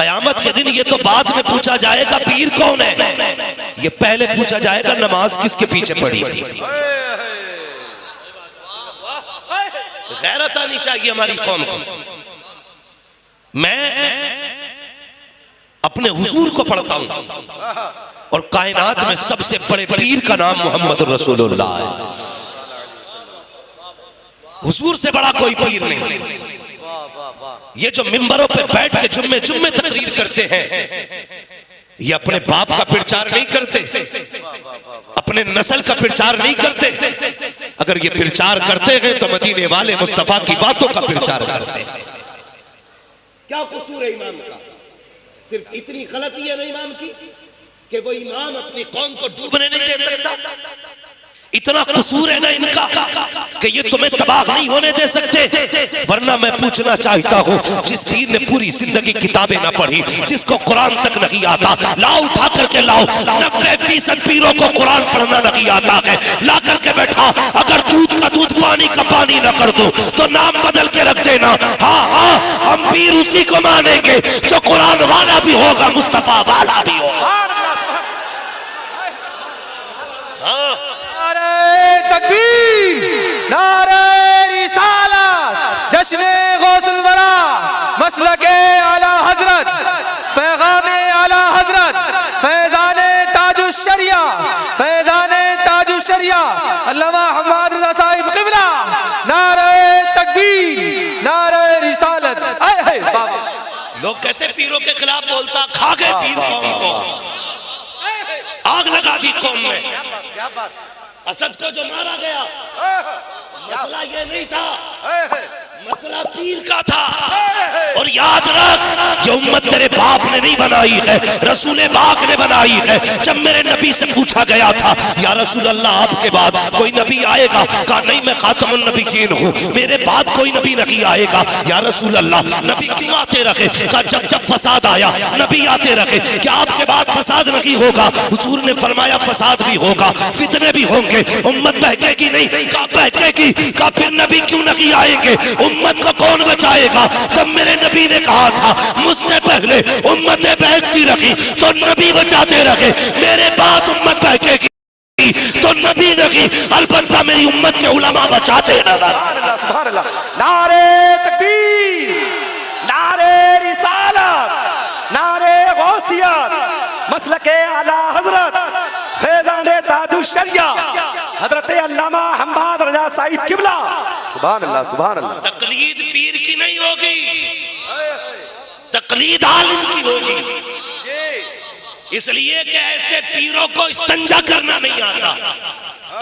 क़यामत के दिन ये तो बाद में पूछा जाएगा पीर कौन है, ये पहले पूछा जाएगा नमाज किसके पीछे पड़ी थी। गैरत आनी चाहिए हमारी कौम को। मैं अपने हुजूर को पढ़ता हूं और कायनात में सबसे बड़े पीर का नाम मोहम्मद रसूलुल्लाह है। हुजूर से बड़ा कोई पीर नहीं। ये जो मिंबरों पे बैठ के जुम्मे जुम्मे तकरीर करते हैं, ये अपने बाप का प्रचार नहीं करते, अपने नस्ल का प्रचार नहीं करते। अगर ये प्रचार करते हैं तो मदीने वाले मुस्तफा की बातों का प्रचार करते हैं। क्या कसूर है इमाम का? सिर्फ इतनी गलती है ना इमाम की कि वो इमाम अपनी कौम को डूबने नहीं दे सकता। इतना कसूर है ना इनका कि ये तुम्हें तबाह नहीं होने दे सकते। वरना मैं पूछना चाहता हूँ, जिस पीर ने पूरी जिंदगी किताबें ना पढ़ी, जिसको कुरान तक नहीं आता, लाओ उठा करके लाओ। 90% पीरों को कुरान पढ़ना नहीं आता है, ला करके बैठा। अगर दूध का दूध पानी का पानी ना कर दो तो नाम बदल के रख देना। हाँ हाँ, हम पीर उसी को मानेंगे जो कुरान वाला भी होगा, मुस्तफा वाला भी होगा। हाँ, तकबीर, नारे रिसालत, जश्ने गौसुल वरा, मसलके आला हजरत, पैगामे आला हजरत, फैजाने ताजुश शरिया, फैजाने ताजुश शरिया, अल्लामा हम्माद रज़ा साहिब क़िबला। नारे तकबीर, नारे रिसालत। आए हाय बाबा, लोग कहते पीरों के खिलाफ बोलता, खा गए पीर कौम को, आग लगा दी कौम में। क्या बात, असद को जो मारा गया, मसला ये नहीं था, मसला पीर का था। और याद रख, ये उम्मत तेरे बाप ने नहीं बनाई है, रसूल पाक ने बनाई है। जब मेरे नबी से पूछा गया था, या रसूल अल्लाह आपके बाद कोई नबी आएगा? कहा नहीं, मैं खातमुन नबीयीन हूँ, मेरे बाद कोई नबी नहीं आएगा। या रसूल अल्लाह नबी क्यों आते रखे? कहा जब जब फसाद आया नबी आते रखे। क्या आपके बाद फसाद नहीं होगा? हुजूर ने फरमाया फसाद भी होगा, फितने भी होंगे, उम्मत बहकेगी नहीं। कहा बहकेगी। कहा फिर नबी क्यों नहीं आएंगे? उम्मत को कौन बचाएगा? तब मेरे नबी ने कहा था, मुझसे पहले उम्मतें बहकती रही तो नबी बचाते रहे, मेरे बाद उम्मत बहकेगी तो नबी नहीं, अलबत्ता मेरी उम्मत के उलमा बचाते नजर। सुभान अल्लाह। नारे तकबीर, नारे रिसालत, नारे गौसियत, मसलके आला हजरत, फैज़ाने ताजुश शरिया, हजरत अल्लामा हम्माद रज़ा साहिब क़िबला। सुभान अल्लाह, सुभान अल्लाह। तकलीद पीर की नहीं होगी, तकलीद आलिम की होगी। इसलिए कि ऐसे पीरों को इस्तंजा करना नहीं आता,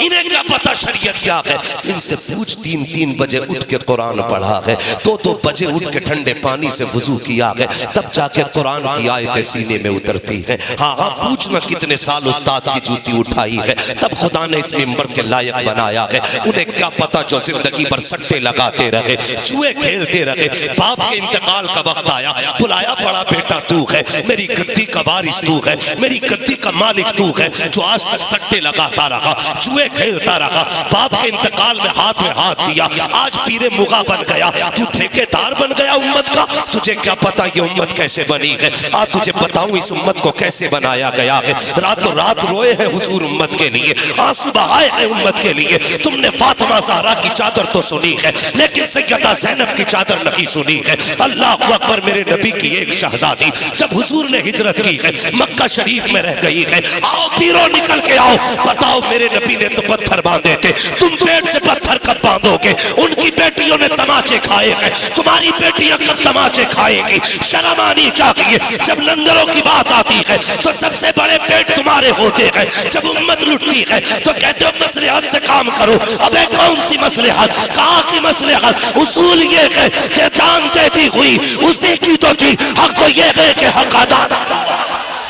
इन्हें क्या पता शरीयत क्या है। इनसे पूछ, 3-3 बजे उठ के कुरान पढ़ा है, 2-2 बजे उठ के ठंडे पानी से वुजू किया है, तब जाके कुरान की आयतें सीने में उतरती है। हाँ हाँ, पूछना कितने साल उस्ताद की जूती उठाई है, तब खुदा ने इस मिंबर के लायक बनाया है। उन्हें क्या पता जो जिंदगी भर सट्टे लगाते रहे, जुए खेलते रहे। बाप के इंतकाल का वक्त आया, बुलाया, बड़ा बेटा तू है, मेरी गद्दी का वारिस तू है, मेरी गद्दी का मालिक तू है, जो आज तक सट्टे लगाता रहा, जुए खेलता रहा। बाप के इंतकाल में हाथ दिया, आज पीरे मुगा बन गया, तू ठेकेदार बन गया उम्मत का। तुझे क्या पता ये उम्मत कैसे बनी है? आज तुझे बताऊं इस उम्मत को कैसे बनाया गया है। रातों रात रोए हैं हुजूर उम्मत के लिए, आंसू बहाए हैं उम्मत के लिए। तुमने फातिमा ज़हरा की चादर तो सुनी है, लेकिन सैयदा ज़ैनब की चादर नहीं सुनी है। अल्लाह अकबर, मेरे नबी की एक शहजादी जब हुजूर ने हिजरत की है, मक्का शरीफ में रह गई है। आओ पीरो निकल के आओ, बताओ मेरे नबी ने तो पत्थर बांधे थे, तुम पेट से पत्थर कब बांधोगे? उनकी बेटियों ने तमाचे खाए हैं, तुम्हारी बेटियां कब तमाचे खाएंगी? शर्म आनी चाहिए। जब लंगरों की बात आती है तो सबसे बड़े पेट तुम्हारे होते हैं। जब उम्मत लुटती है तो कहते हो मसलहत से काम करो। अबे कौन सी मसलहत? कहाँ की मसलहत? उसूल ये है कि जान देती हुई उसी की तो थी, हक तो ये है कि हक अदा।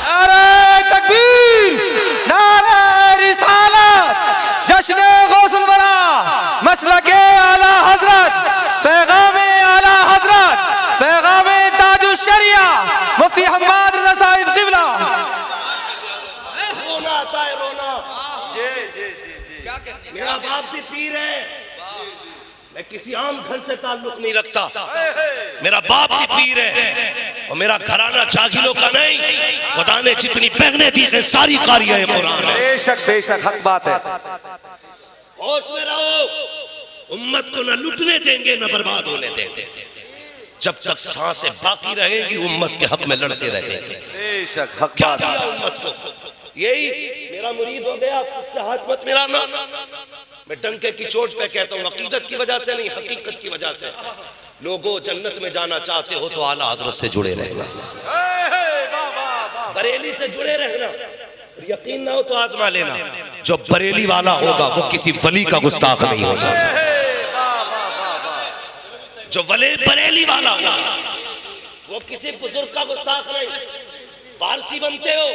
नारे तकबीर, नारे रिसालत, जश्ने गौसुल वरा, मसलके आला हजरत, पैगामे आला हजरत, पैगामे ताजुश शरिया, मुफ्ती हम्माद रज़ा साहिब क़िबला। रोना आता है, रोना। क्या कहते? मेरा बाप भी पीर है, मैं किसी आम घर से ताल्लुक नहीं रखता, मेरा बाप भी पीर है। और मेरा घराना जागिलों का नहीं, खुदा ने जितनी पहने दी है सारी कारियां कुरान है। बेशक हक बात है। होश में रहो, उम्मत को न लुटने देंगे न बर्बाद होने देंगे। जब तक सांसें बाकी रहेंगी उम्मत के हक में लड़ते रहेंगे। बेशक हक क्या बात दिया है। उम्मत को? यही मेरा मुरीद हो गया, उससे हाथ मत मिलाना। मैं डंके की चोट पे कहता हूँ, अकीदत की वजह से नहीं, हकीकत की वजह से। लोगों जन्नत में जाना चाहते हो तो आला हजरत से जुड़े रहना, बरेली से जुड़े रहना। यकीन ना हो तो आजमा लेना, जो बरेली वाला होगा वो किसी वली का गुस्ताख नहीं हो सकता। जो बरेली वाला होगा वो किसी बुजुर्ग का गुस्ताख नहीं। वारसी बनते हो,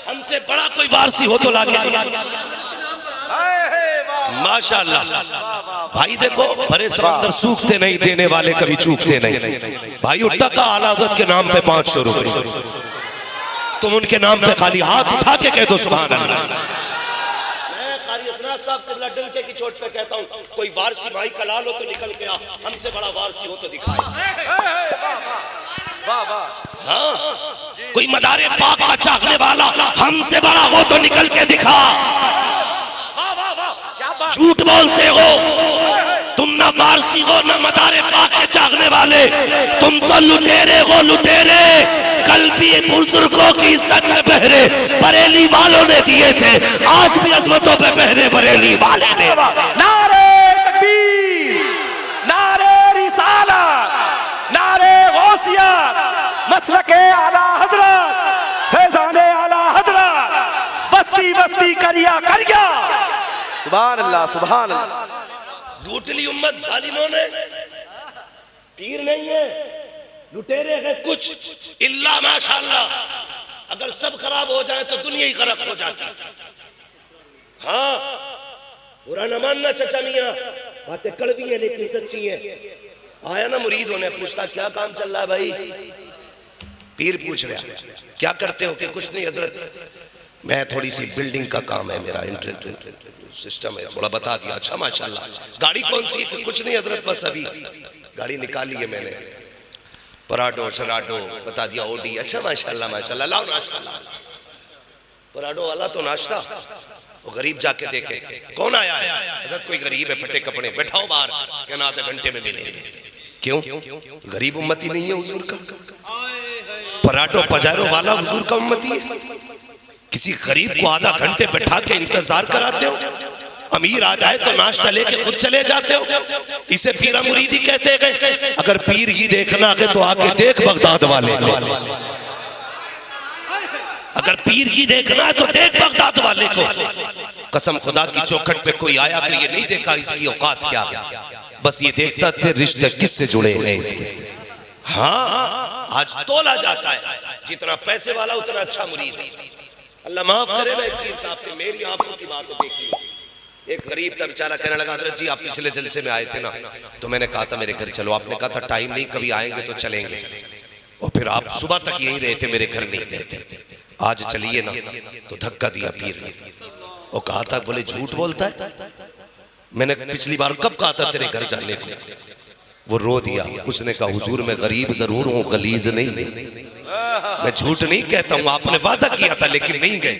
हमसे बड़ा कोई वारसी हो तो लागे माशाअल्लाह। भाई देखो, भरे समंदर सूखते नहीं, देने वाले कभी चूकते नहीं। भाई उठा का आला हज़रत के नाम पे 500 रुपए, तुम उनके नाम पे खाली हाथ उठा के कह दो सुभान अल्लाह। मैं कारी असनाद साहब क़िबला डंके की चोट पे कहता हूँ, कोई वारसी भाई का लाल हो तो निकल के आ, हमसे बड़ा वारसी हो तो दिखाए। हाँ, कोई मदारे पाक का चाहने वाला हमसे बड़ा हो तो निकल के दिखा। झूठ बोलते हो तुम, ना वारसी हो ना मदारे पाक के चाहने वाले, तुम तो लुटेरे हो लुटेरे। कल भी बुजुर्गों की इज्जत में पहरे बरेली वालों ने दिए थे, आज भी अजमतों पे पहरे बरेली वाले ने। नारे तकबीर, नारे रिसालत, नारे गौसियत, मसलके आला हजरत, फैजाने आला हजरत, बस्ती बस्ती करिया करिया। सुभान अल्लाह, सुभान अल्लाह। लूट ली उम्मत जालिमों ने। पीर नहीं है, लुटेरे हैं कुछ, इल्ला माशाअल्लाह। अगर सब खराब हो जाए तो दुनिया ही गरक हो जाती। हाँ, बुरा न मानना चचा मियां, बातें कड़वी हैं लेकिन सच्ची हैं। आया ना मुरीद होने, पूछता क्या काम चल रहा है भाई? पीर पूछ रहा क्या करते हो? कि कुछ नहीं हजरत, मैं थोड़ी सी बिल्डिंग का काम है, मेरा इंटरेस्ट सिस्टम है, थोड़ा बता दिया। अच्छा माशाल्लाह। गाड़ी कौन सी? कुछ नहीं हजरत, बस अभी गाड़ी निकाली है मैंने, पराडो शराडो बता दिया, ओडी। अच्छा माशाल्लाह माशाल्लाह, लाओ नाश्ता लाओ। पराडो वाला तो नाश्ता, वो गरीब जाके देखे कौन आया है। हजरत कोई गरीब है, फटे कपड़े, बैठाओ बाहर, कहना आधे घंटे में मिलेंगे। क्यों? गरीब उम्मती नहीं है हुजूर का। पराठो पजारो वाला हुजूर का उम्मती है। किसी गरीब को आधा घंटे बैठा के इंतजार कराते हो? अमीर आ जाए तो नाश्ता लेके खुद चले जाते हो? इसे पीरा मुरीदी कहते गए। अगर पीर ही देखना है तो आके देख बगदाद वाले को। अगर पीर ही देखना है तो देख बगदाद वाले को। कसम खुदा की चौखट पे कोई आया तो ये नहीं देखा इसकी औकात क्या है, बस ये देखता थे रिश्ते किससे जुड़े हैं इसके। हाँ, आज तोला जाता है, जितना पैसे वाला उतना अच्छा मुरीद है। अल्लाह माफ करे ना, एक पीर साहब थे, मेरी आंखों की बात देखी। एक गरीब था बेचारा, कहने लगा हज़रत जी आप पिछले जलसे में आए थे ना, तो मैंने कहा था मेरे घर चलो। आपने कहा था टाइम नहीं, कभी आएंगे तो चलेंगे। और फिर आप सुबह तक यहीं रहे थे, मेरे घर नहीं गए थे। आज चलिए ना, तो धक्का दिया पीर ने। वो कहा था, बोले झूठ बोलता है, मैंने पिछली बार कब कहा था तेरे घर जाने को? वो रो दिया। उसने कहा हुजूर मैं गरीब जरूर हूँ, गलीज नहीं। मैं झूठ नहीं कहता हूँ, आपने वादा किया था लेकिन नहीं गए।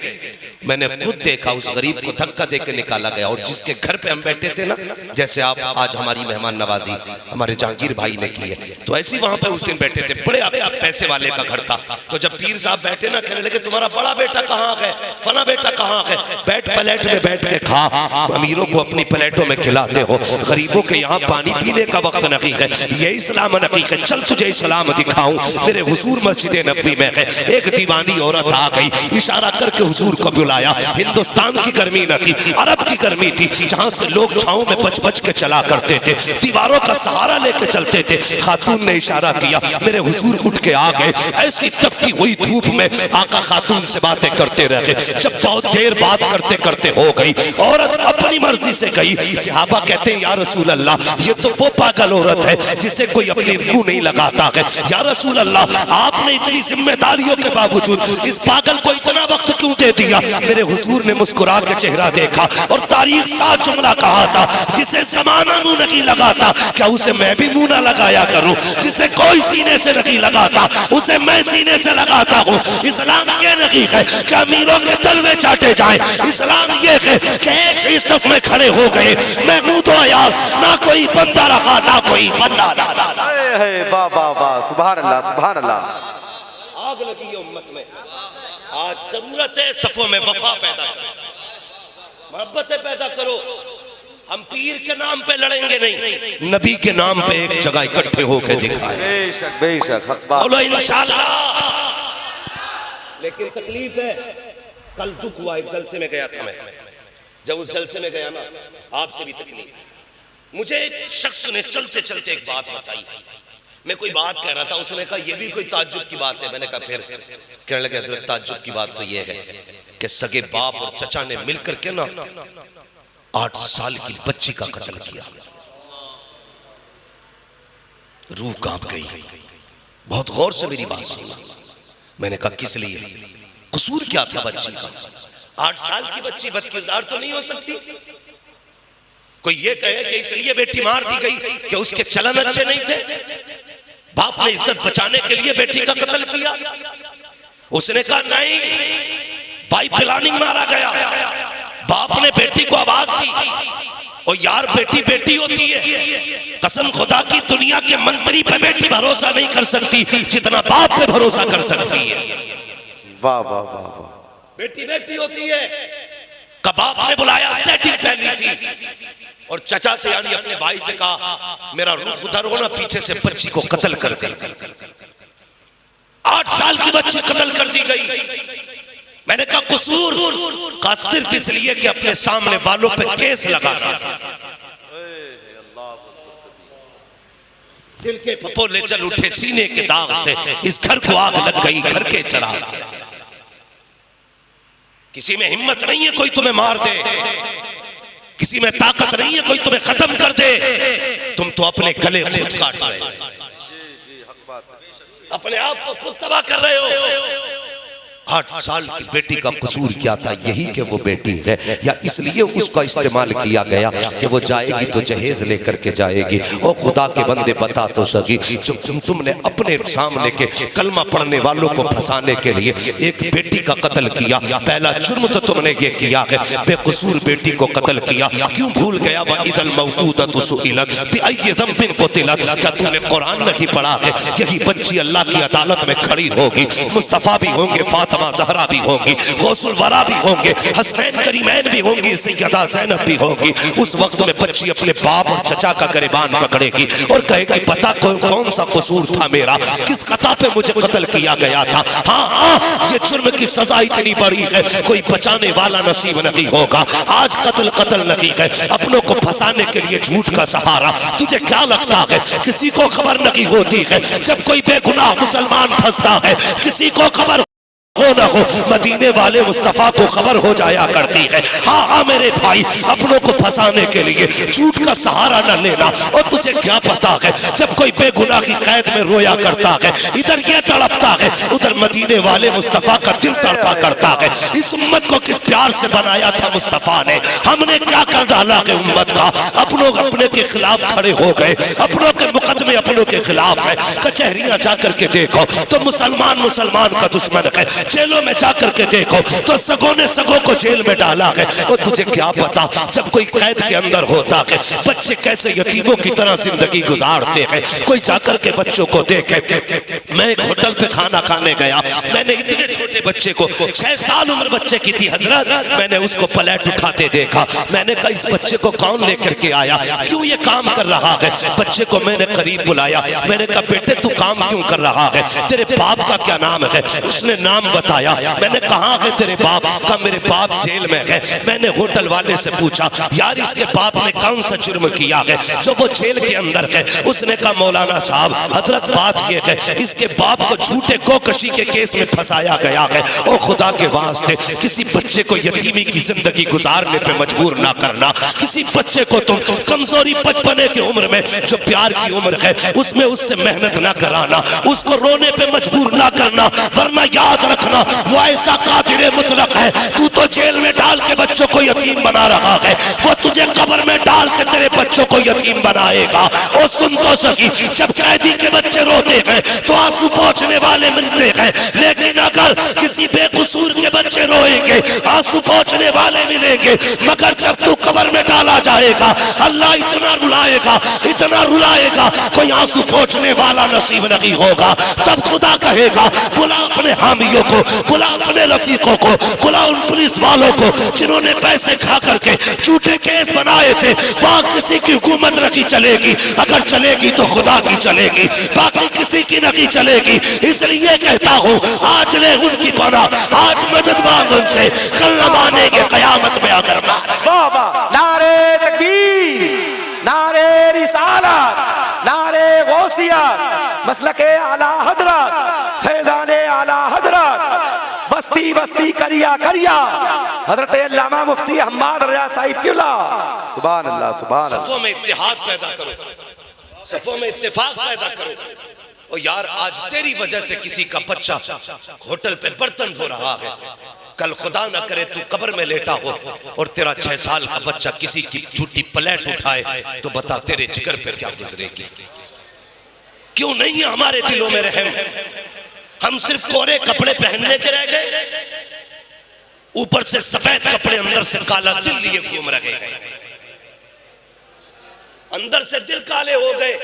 मैंने खुद देखा, उस गरीब को धक्का देकर निकाला गया। और जिसके घर पे हम बैठे थे ना, जैसे आप आज हमारी मेहमान नवाजी हमारे जहांगीर भाई ने की है, तो ऐसे ही वहां पे उस दिन बैठे थे। बड़े पैसे वाले का घर था। तो जब पीर साहब बैठे ना, कहने लगे तुम्हारा बड़ा बेटा कहाँ है, फला बेटा कहाँ है? बैठ प्लेट में बैठ के खा, अमीरों को अपनी प्लेटों में खिलाते हो, गरीबों के यहाँ पानी पीने का वक्त नहीं है। ये इस्लाम नहीं है, चल तुझे इस्लाम दिखाऊं। मेरे हुजूर मस्जिद नबवी में है, एक दीवानी औरत आ गई, इशारा करके हुजूर को बुलाया। हिंदुस्तान की गर्मी न थी, अरब की गर्मी थी, जहां से लोग छांव में बच बच के चला करते थे, दीवारों का सहारा लेके चलते थे। खातून ने इशारा किया, मेरे हुजूर उठ के आ गए। ऐसी तपती हुई धूप में आका खातून से बातें करते रहे। जब बहुत देर बात करते करते हो गई, औरत अपनी मर्जी से गई। सहाबा कहते हैं या रसूल अल्लाह, ये तो वो पागल औरत है जिसे कोई अपनी रूह नहीं लगाता है। या रसूल अल्लाह, आपने इतनी जिम्मेदारियों के बावजूद इस पागल को इतना वक्त क्यों दे दिया? मेरे हुजूर ने मुस्कुरा के चेहरा देखा और तारीख साथ जुमला कहा था, जिसे जमाना मुंह नहीं लगाता क्या उसे मैं भी मुंह ना लगाया करूं? जिसे कोई सीने से नहीं लगाता उसे मैं सीने से लगाता हूं। इस्लाम ये नहीं है कि अमीरों के तलवे चाटे जाए, इस्लाम ये है कि एक ही सफ में खड़े हो गए, मैं हूं तो अयाज, ना कोई बंदा रहा ना कोई बंदा रहा। वाह वाह वाह, सुभान अल्लाह सुभान अल्लाह। आग लगी है उम्मत में, आज जरूरत है सफों में वफा पैदा करो, मोहब्बतें पैदा करो। हम पीर के नाम पे लड़ेंगे नहीं, नबी के नाम पे एक जगह इकट्ठे होकर दिखाए। बेशक बेशक, हक बात। बोलो इंशाअल्लाह। लेकिन तकलीफ है, कल दुख हुआ, एक जलसे में गया था मैं, जब उस जलसे में गया ना, आपसे भी तकलीफ। मुझे एक शख्स ने चलते चलते एक बात बताई, मैं कोई बात कह रहा था, उसने कहा ये भी कोई ताज्जुब की बात है। मैंने कहा फिर? कहने लगे ताज्जुब की बात तो ये है कि सगे बाप और चचा ने मिलकर के ना 8 साल की बच्ची का कत्ल किया। रूह कांप गई। बहुत गौर से मेरी बात सुनना। मैंने कहा किस लिए? कसूर क्या था बच्ची का? 8 साल की बच्ची बदकिरदार तो नहीं हो सकती। कोई ये कहे कि इसलिए बेटी मार दी गई कि उसके चलन अच्छे नहीं थे, बाप ने इज्जत बचाने के लिए बेटी का कत्ल किया। उसने कहा नहीं, बाई प्लानिंग मारा गया, बाप ने बेटी को आवाज दी। और यार बेटी बेटी होती है, कसम खुदा की दुनिया के मंत्री पे बेटी भरोसा नहीं कर सकती जितना बाप पे भरोसा कर सकती है। वाह वाह वाह वाह, बेटी बेटी होती है। कबाब ने बुलाया, सेटिंग पहली थी, और चचा से यानी अपने भाई से कहा मेरा रुख उधर हो ना, पीछे से बच्ची को कत्ल कर दे। 8 साल की बच्ची कत्ल कर दी गई। मैंने कहा कसूर का सिर्फ इसलिए कि अपने सामने वालों पे केस लगा रहा था। दिल के फपोले चल उठे सीने के दाग से, इस घर को आग लग गई घर के चिराग से। किसी में हिम्मत नहीं है कोई तुम्हें मार दे, किसी में ताकत नहीं है कोई तुम्हें खत्म कर दे, तुम तो अपने गले खुद काट रहे हो, अपने आप को खुद तबाह कर रहे हो। 8 साल की बेटी का कसूर क्या था? यही कि वो बेटी है, या इसलिए उसका इस्तेमाल किया गया कि वो जाएगी तो जहेज लेकर के जाएगी। और खुदा के बंदे बता तो सकी, जो तुमने अपने सामने के कलमा पढ़ने वालों को फंसाने के लिए एक बेटी का कत्ल किया, पहला जुर्म तो तुमने ये किया है, बेकसूर बेटी को कत्ल किया। क्यों भूल गया? वइदल मौऊदतु सुइलत बिअय्यि ज़ंबिन क़ुतिलत। क्या तुमने कुरान नहीं पढ़ा है? यही बच्ची अल्लाह की अदालत में खड़ी होगी, मुस्तफ़ा भी होंगे, फातिमा ज़हरा भी होंगी, गौसुल वरा भी होंगे, हसनैन करीमैन भी होंगी, सैयदा ज़ैनब भी होंगी। उस वक्त में बच्ची अपने बाप और चचा का गिरबान पकड़ेगी और कहेगी पता कौन सा कसूर था मेरा, किस खता पे मुझे कत्ल किया गया था। हाँ हाँ, ये जुर्म की सजा इतनी बड़ी है, कोई बचाने वाला नसीब नहीं होगा। आज कत्ल नहीं है, अपनों को फंसाने के लिए झूठ का सहारा। तुझे क्या लगता है किसी को खबर नहीं होती है जब कोई बेगुनाह मुसलमान फंसता है? किसी को खबर हो ना हो, मदीने वाले मुस्तफा को खबर हो जाया करती है। हाँ हाँ मेरे भाई, अपनों को फंसाने के लिए झूठ का सहारा न लेना। और तुझे क्या पता है जब कोई बेगुनाह की कैद में रोया करता है, इधर ये तड़पता है, उधर मदीने वाले मुस्तफा का दिल तड़पा करता है। इस उम्मत को किस प्यार से बनाया था मुस्तफा ने, हमने क्या कर डाला है उम्मत का? अपनों अपने के खिलाफ खड़े हो गए, अपनों के मुकदमे अपनों के खिलाफ है। कचहरियां जाकर के देखो तो मुसलमान मुसलमान का दुश्मन है, जेलों में जाकर के देखो तो सगों ने सगों को जेल में डाला है। और तुझे क्या पता जब कोई कैद के अंदर होता है बच्चे कैसे यतीमों की तरह जिंदगी गुजारते हैं। कोई जाकर के बच्चों को देखे। मैं एक होटल पे खाना खाने गया, मैंने इतने छोटे बच्चे को, 6 साल उम्र बच्चे की थी हजरत, मैंने उसको प्लेट उठाते देखा। मैंने कहा इस बच्चे को कौन लेकर के आया, क्यों ये काम कर रहा है? बच्चे को मैंने करीब बुलाया, मैंने कहा बेटे तू काम क्यों कर रहा है, तेरे बाप का क्या नाम है? उसने नाम बताया। मैंने कहा है तेरे बाप का? मेरे बाप जेल में है। मैंने होटल वाले से पूछा यार इसके बाप ने कौन सा जुर्म किया है जो वो जेल के अंदर है? उसने कहा मौलाना साहब हजरत बात ये है इसके बाप को झूठे गोकशी के केस में फंसाया गया है। और खुदा के वास्ते किसी बच्चे को यतीमी की जिंदगी गुजारने पे मजबूर ना करना। किसी बच्चे को तुम कमजोरी बचपने की उम्र में जो प्यार की उम्र है उसमें उससे मेहनत ना कराना, उसको रोने पे मजबूर ना करना, वरना याद रख रखना, वो ऐसा कादिर मुतलक है। तू तो जेल में डाल के बच्चों को यतीम बना रहा है, वो तुझे कब्र में डाल के तेरे बच्चों को यतीम बनाएगा। और सुन तो सकी, जब कैदी के बच्चे रोते हैं तो आंसू पोंछने वाले मिलते हैं, लेकिन अगर किसी बेकसूर के बच्चे रोएंगे आंसू पोंछने वाले मिलेंगे। मगर जब तू कब्र में डाला जाएगा अल्लाह इतना रुलाएगा, इतना रुलाएगा, कोई आंसू पोंछने वाला नसीब नहीं होगा। तब खुदा कहेगा बुला अपने हामियों को, बुला अपने रफीकों को, बुला उन पुलिस वालों को जिन्होंने पैसे खा करके झूठे केस बनाए थे। वहां किसी की हुकूमत नहीं चलेगी, अगर चलेगी तो खुदा की चलेगी, बाकी किसी की नहीं चलेगी। इसलिए कहता हूं आज ले उनकी पनाह, आज मदद मांग उनसे, कल न मानेंगे कयामत में अगर माने। वाह वाह, नारे तकबीर, नारे रिसालत, नारे गौसियत, मसलके आला हजरत, फैज़ाने आला हजरत, बस्ती बस्ती करिया करिया, हजरत अल्लामा मुफ्ती हम्माद रजा साहिब किबला। सुभान अल्लाह, सुभान अल्लाह। सफों में इत्तेहाद पैदा करो, सफों में इत्तेफाक पैदा करो। और यार आज तेरी वजह से किसी का बच्चा होटल पे बर्तन धो रहा है, कल खुदा ना करे तू कब्र में लेटा हो और तेरा 6 साल का बच्चा किसी की झूठी प्लेट उठाए, तो बता तेरे जिगर पे क्या गुजरेगी। क्यों नहीं है हमारे दिलों में रहम? हम सिर्फ कोरे कपड़े पहनने के रह गए, ऊपर से सफेद कपड़े, अंदर से काला दिल लिए घूम रहे हैं। अंदर से दिल काले हो गए,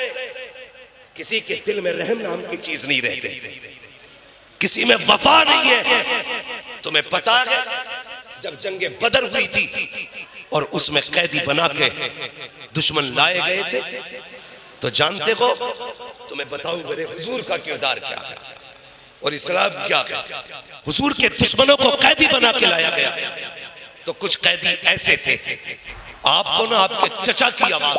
किसी के दिल में रहम नाम की चीज नहीं रहती, किसी में वफा नहीं है। तुम्हें पता है जब जंगे बदर हुई थी और उसमें कैदी बना के दुश्मन लाए गए थे, तो जानते हो, तुम्हें बताऊं मेरे हुजूर का किरदार क्या है और इस्लाम क्या है। हुजूर के दुश्मनों को कैदी बना के लाया गया, तो कुछ कैदी ऐसे थे, आपको ना आपके चचा की आवाज,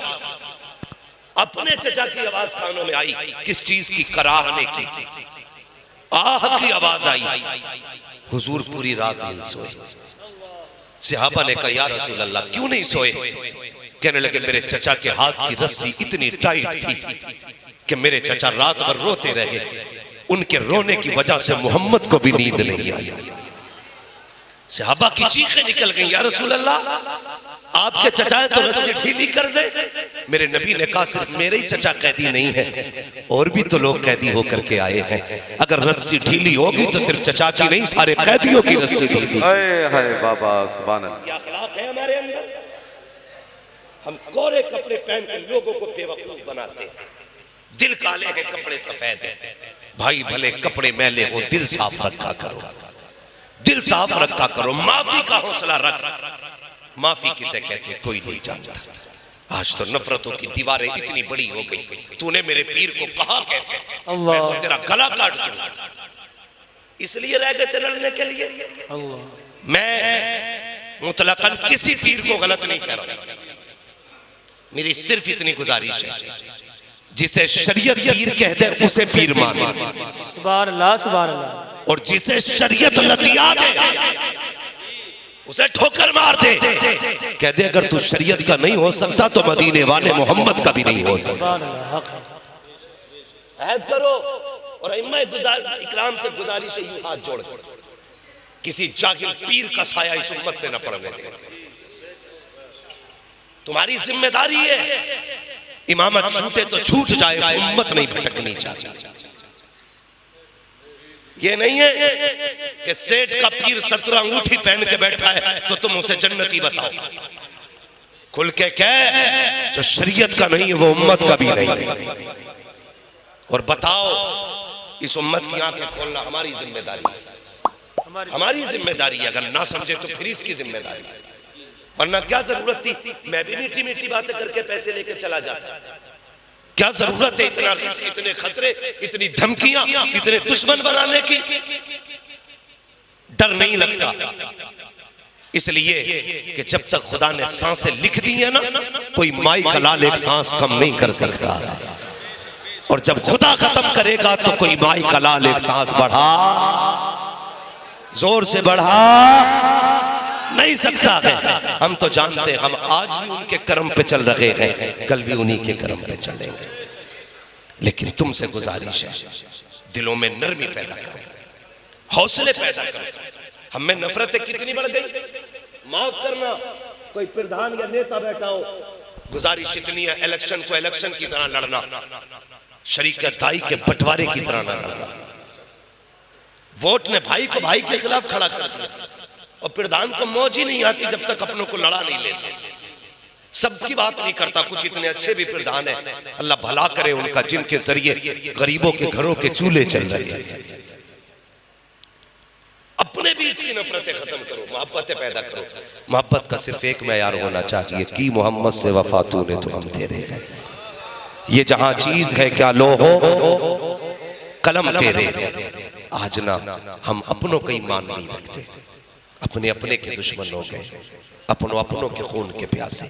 अपने चचा की आवाज कानों में आई, किस चीज की? कराहने की, आह की आवाज आई। हुजूर पूरी रात नहीं सोए। सहाबा ने कहा या रसूल अल्लाह क्यों नहीं सोए? कहने लगे मेरे चचा के हाथ की रस्सी इतनी टाइट थी कि मेरे चचा रात भर रोते रहे, उनके रोने की वजह से मोहम्मद को भी नींद नहीं आई। सहाबा की चीखें निकल गई, या रसूल अल्लाह आपके चचा है तो रस्सी ढीली कर दे। मेरे नबी ने कहा सिर्फ मेरे ही चचा कैदी नहीं है, और भी तो लोग कैदी होकर के आए हैं। अगर रस्सी ढीली होगी तो सिर्फ चचा की नहीं, सारे कैदियों की रस्सी ढीली। हाय बाबा, सुभान अल्लाह। क्या अखलाक है हमारे अंदर? हम गोरे कपड़े पहन के लोगों को बेवकूफ बनाते हैं, दिल काले हैं कपड़े सफेद हैं। भाई भले कपड़े मैले हो, दिल साफ रखा करो, दिल साफ रखा करो, माफी का हौसला रख। माफी किसे कहते हैं कोई नहीं जानता। आज तो नफरतों की दीवारें इतनी बड़ी हो गई, तूने मेरे पीर को कहा कैसे, मैं तो तेरा गला काट दूंगा। इसलिए रह गए थे लड़ने के लिए। मैं मुतलकन किसी पीर को गलत नहीं कह रहा, मेरी सिर्फ इतनी गुजारिश है, जिसे शरीयत पीर कह दे उसे पीर मान, सुभान अल्लाह, सुभान अल्लाह। और जिसे शरीयत लतिया दे उसे ठोकर मार दे। कह दे अगर तू शरीयत का नहीं हो सकता तो मदीने वाले मोहम्मद का भी नहीं हो सकता। ऐद करो और इकराम से गुजारिश है, यूं हाथ जोड़ किसी जागिर पीर का साया इस उम्मत में न पड़ने देना। तुम्हारी जिम्मेदारी है, इमामत छूटे तो छूट जाए, उम्मत नहीं भटकनी चाहिए। ये नहीं है कि सेठ का पीर 17 अंगूठी पहन के बैठा है तो तुम उसे जन्नती बताओ। खुल के कह जो शरीयत का नहीं है वो उम्मत का भी नहीं है, और बताओ इस उम्मत की आंखें खोलना हमारी जिम्मेदारी है, हमारी जिम्मेदारी है। अगर ना समझे तो फिर इसकी जिम्मेदारी है, वरना क्या जरूरत थी मैं भी मीठी मीठी बातें करके पैसे लेके चला जाता। क्या जरूरत है इतना रिस्क, इतने खतरे, इतनी धमकियां, इतने दुश्मन बनाने की? डर नहीं लगता, इसलिए कि जब तक खुदा ने सांसें लिख दी है ना, कोई माई का लाल एक सांस कम नहीं कर सकता, और जब खुदा खत्म करेगा तो कोई माई का लाल एक सांस बढ़ा, जोर से बढ़ा नहीं सकता है। हम तो जानते हैं, हम आज भी उनके कर्म पे चल रहे हैं, कल भी उन्हीं के कर्म पे चलेंगे। लेकिन तुमसे गुजारिश है दिलों में नरमी पैदा करो, हौसले पैदा करो। हम में नफरतें कितनी बढ़ गई। माफ करना, कोई प्रधान या नेता बैठा हो, गुजारिश इतनी है इलेक्शन को इलेक्शन की तरह लड़ना, शरीकत दाई के बंटवारे की तरह न लड़ना। वोट ने भाई को भाई के खिलाफ खड़ा कर दिया और प्रधान को मौज ही नहीं आती जब तक अपनों को लड़ा नहीं लेते। सबकी बात नहीं करता, कुछ इतने अच्छे भी प्रधान है, अल्लाह भला करे उनका, जिनके जरिए गरीबों के घरों के चूल्हे चल रहे हैं। अपने बीच की नफरतें खत्म करो, मोहब्बतें पैदा करो। मोहब्बत का सिर्फ एक मैयार होना चाहिए कि मोहम्मद से वफा तूने तो हम तेरे हैं। ये जहां चीज है क्या लो हो कलम तेरे। आज ना हम अपनों का ईमान नहीं रखते, अपने अपने के दुश्मन हो गए, अपनों अपनों के खून के प्यासे।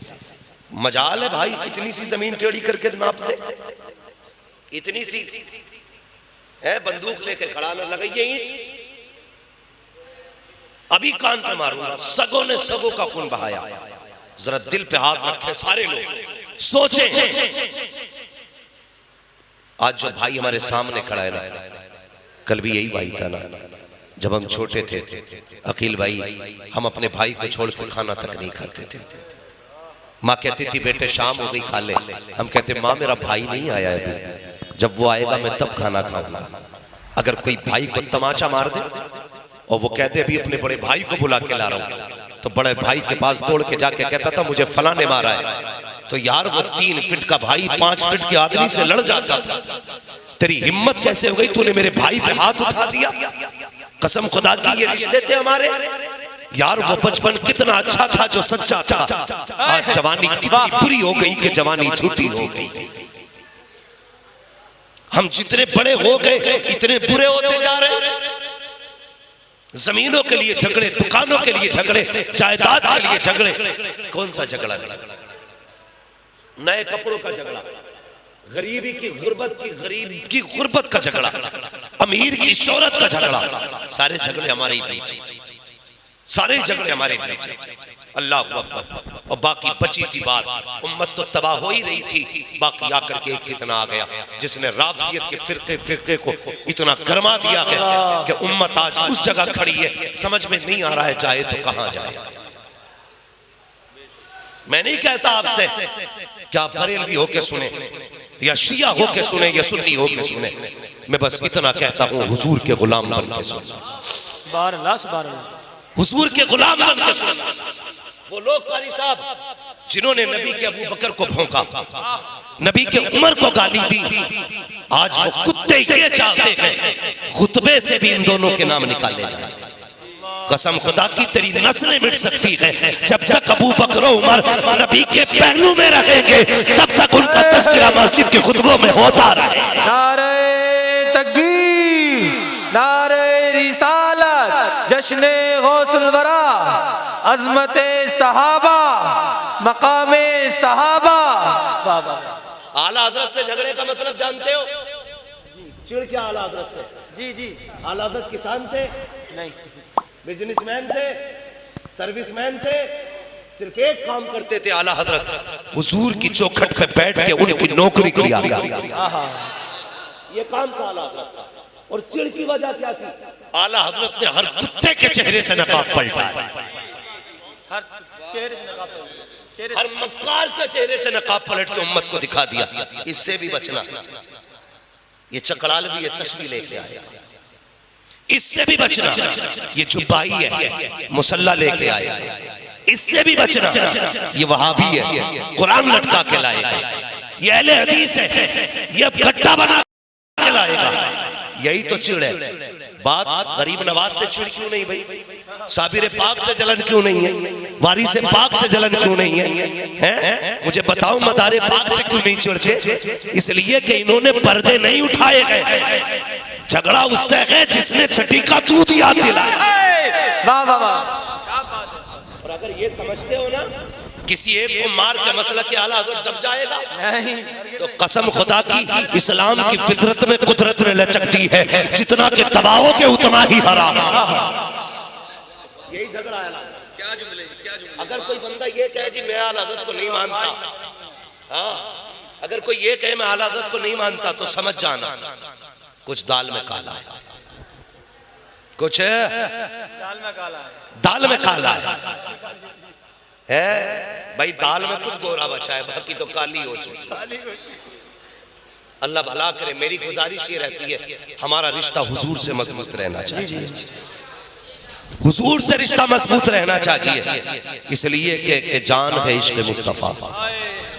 मजाल है भाई, इतनी सी जमीन टेढ़ी करके नाप दे, इतनी सी है, बंदूक लेके खड़ा न लगाइए ईंट। अभी कान पे मारूंगा, सगों ने सगों का खून बहाया। जरा दिल पे हाथ रखे सारे लोग, सोचें। आज जो भाई हमारे सामने खड़ा है ना, कल भी यही भाई था ना। जब हम छोटे थे अकील भाई, हम अपने भाई को छोड़ के खाना तक नहीं खाते थे। माँ कहती थी बेटे शाम हो गई खा ले। हम कहते माँ मेरा भाई नहीं आया अभी, जब वो आएगा मैं तब खाना खाऊंगा। अगर कोई भाई को तमाचा मार दे और वो कहते अभी अपने बड़े भाई को बुला के ला रहा हूं, तो बड़े भाई के पास दौड़ के जाके कहता था मुझे फला ने मारा है। तो यार वो 3 फीट का भाई 5 फीट के आदमी से लड़ जाता था। तेरी हिम्मत कैसे हो गई, तूने मेरे भाई पे हाथ उठा दिया। कसम खुदा की ये रिश्ते थे हमारे। यार वो बचपन कितना अच्छा था जो सच्चा था। आज जवानी कितनी बुरी हो गई कि जवानी झूठी हो गई। हम जितने बड़े हो गए इतने बुरे होते जा रहे। जमीनों के लिए झगड़े, दुकानों के लिए झगड़े, जायदाद के लिए झगड़े। कौन सा झगड़ा नहीं, नए कपड़ों का झगड़ा, गरीबी की गुर्बत की, गरीब की गुर्बत का झगड़ा, अमीर की शोहरत का झगड़ा। सारे झगड़े हमारे ही बीच, सारे झगड़े हमारे बीच। अल्लाह अकबर। और बाकी बची थी बात, उम्मत तो तबाह हो ही रही थी, बाकी आकर के एक फितना आ गया जिसने राफसियत के फिरके को इतना गरमा दिया है कि उम्मत आज उस जगह खड़ी है, समझ में नहीं आ रहा है जाए तो कहां जाए। मैं नहीं कहता आपसे क्या बरेलवी होके सुने या शिया होके सुने या सुन्नी होके सुने, मैं बस इतना कहता हूं हुजूर के गुलाम बन के सुने, सुभान अल्लाह, सुभान अल्लाह। हुजूर के गुलाम बन के सुने। वो लोग कारी साहब जिन्होंने नबी के अबू बकर को भौंका, नबी के उमर को गाली दी, आज वो कुत्ते ये चाहते हैं खुतबे से भी इन दोनों के नाम निकाले जाए। कसम खुदा की तेरी नस्लें मिट सकती है, जब तक अबू बकर उमर नबी के पहलू में रहेंगे तब तक उनका तज़किरा मस्जिद के खुतबों में होता रहे। नारे तकबीर, नारे रिसालत, जश्ने गौसुल वरा, अज़मते सहाबा, मकामे सहाबा। आला हज़रत से झगड़े का मतलब जानते हो? चिढ़ क्या आला हज़रत से? जी जी। आला हज़रत किसान थे नहीं, बिजनेसमैन थे, सर्विसमैन थे, सिर्फ एक काम करते थे आला हजरत हुजूर की चौखट पे बैठ के उनकी नौकरी किया करते। ये काम था आला हजरत का। और चिढ़ की वजह क्या थी? आला हजरत ने हर कुत्ते के चेहरे से नकाब पलटा, हर चेहरे से नकाब, चेहरे हर मक्कार के चेहरे से नकाब पलट के उम्मत को दिखा दिया। इससे भी बचना, ये चकड़ालवी ये तस्वीर लेके आएगा, इससे भी बचना। ये जुब्बाई है मुसल्ला लेके आएगा, इससे भी बचना। ये वहाबी है कुरान लटका के लाएगा, ये अहले हदीस है ये अब गड्ढा बना के लाएगा। यही तो चिढ़ है। बात गरीब नवाज से चिढ़ क्यों नहीं भाई? साबिर पाक से जलन क्यों नहीं है? वारिस पाक से जलन क्यों नहीं है? मुझे बताओ मदारे पाक से क्यों नहीं चिढ़ते? इसलिए कि इन्होंने पर्दे नहीं उठाए गए। झगड़ा उससे है जिसने छठी का दूध याद दिलाया। वाह वाह वाह। और अगर ये समझते हो ना किसी एक को मार के मसला के आला हज़रत दब जाएगा, तो कसम खुदा की इस्लाम की फितरत में कुदरत ने लचक दी है, जितना के तबाहोगे उतना ही हराम। यही झगड़ा है। क्या जुमले, क्या जुमले। अगर कोई बंदा ये कहे जी मैं आला हज़रत को नहीं मानता, हाँ, अगर कोई ये कहे मैं आला हज़रत को नहीं मानता तो समझ जाना कुछ दाल में काला है। कुछ दाल में काला है। दाल में काला है भाई, दाल में कुछ गोरा बचा है, बाकी तो काली हो चुकी। अल्लाह भला करे। मेरी गुजारिश ये रहती है हमारा रिश्ता हुजूर से मजबूत रहना चाहिए, हुजूर से रिश्ता मजबूत रहना चाहिए, इसलिए कि जान है इश्क़ मुस्तफ़ा।